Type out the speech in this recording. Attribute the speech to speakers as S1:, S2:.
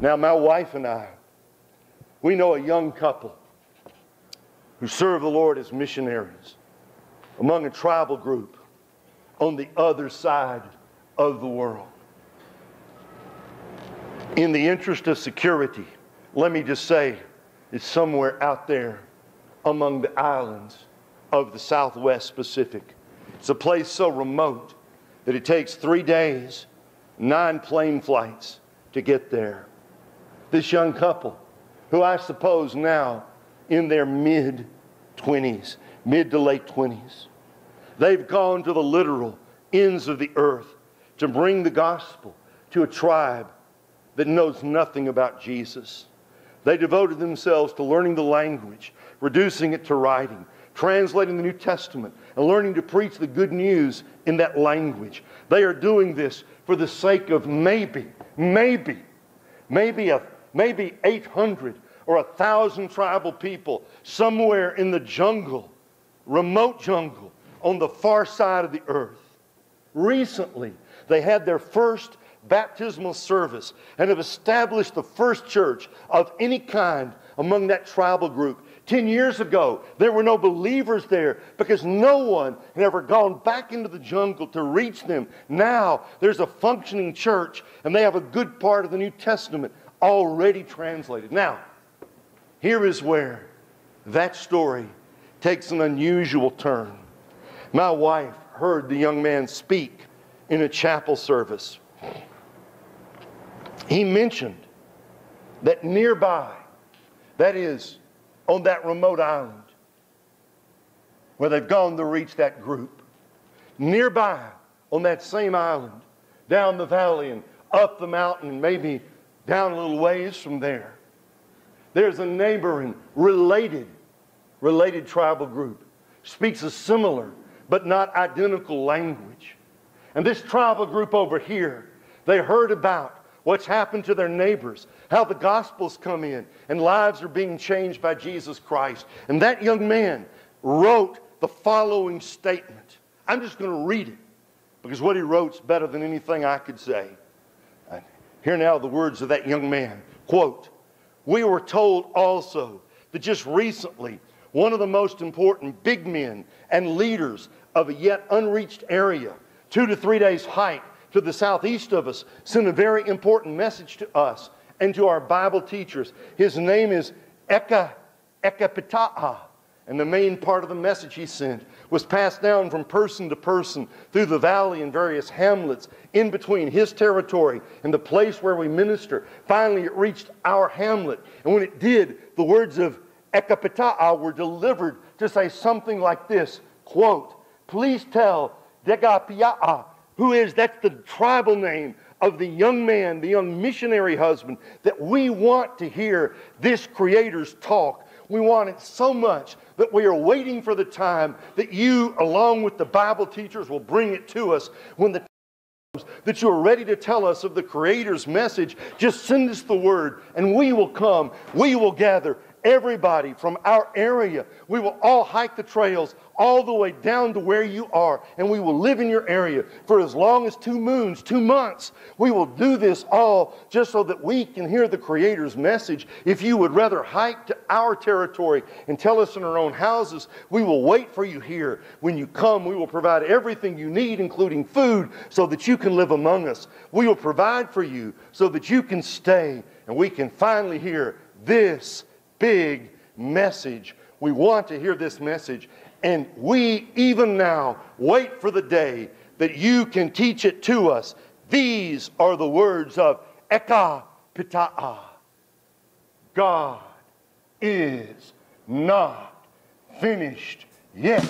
S1: Now, my wife and I, we know a young couple who serve the Lord as missionaries among a tribal group on the other side of the world. In the interest of security, let me just say it's somewhere out there among the islands of the Southwest Pacific. It's a place so remote that it takes 3 days, 9 plane flights to get there. This young couple, who I suppose now in their mid-20s, mid to late 20s, they've gone to the literal ends of the earth to bring the gospel to a tribe that knows nothing about Jesus. They devoted themselves to learning the language, reducing it to writing, translating the New Testament, and learning to preach the good news in that language. They are doing this for the sake of maybe 800 or 1,000 tribal people somewhere in the jungle, remote jungle, on the far side of the earth. Recently, they had their first baptismal service and have established the first church of any kind among that tribal group. 10 years ago, there were no believers there because no one had ever gone back into the jungle to reach them. Now, there's a functioning church, and they have a good part of the New Testament already translated. Now, here is where that story takes an unusual turn. My wife heard the young man speak in a chapel service. He mentioned that nearby, that is, on that remote island where they've gone to reach that group, nearby on that same island, down the valley and up the mountain, maybe down a little ways from there, there's a neighboring related tribal group, speaks a similar but not identical language. And this tribal group over here, they heard about what's happened to their neighbors, how the gospel's come in and lives are being changed by Jesus Christ. And that young man wrote the following statement. I'm just going to read it because what he wrote's better than anything I could say. Here now the words of that young man. Quote, "We were told also that just recently one of the most important big men and leaders of a yet unreached area, 2 to 3 days hike to the southeast of us, sent a very important message to us and to our Bible teachers. His name is Ekapita'a. And the main part of the message he sent was passed down from person to person through the valley and various hamlets in between his territory and the place where we minister. Finally, it reached our hamlet. And when it did, the words of Ekapita'a were delivered to say something like this, quote, please tell Degapia'a, that's the tribal name of the young man, the young missionary husband, that we want to hear this Creator's talk. We want it so much that we are waiting for the time that you, along with the Bible teachers, will bring it to us. When the time comes that you are ready to tell us of the Creator's message, just send us the word and we will come. We will gather everybody from our area. We will all hike the trails all the way down to where you are, and we will live in your area for as long as 2 moons, 2 months. We will do this all just so that we can hear the Creator's message. If you would rather hike to our territory and tell us in our own houses, we will wait for you here. When you come, we will provide everything you need, including food, so that you can live among us. We will provide for you so that you can stay, and we can finally hear this big message. We want to hear this message, and we even now wait for the day that you can teach it to us. These are the words of Ekapita'a. God is not finished yet.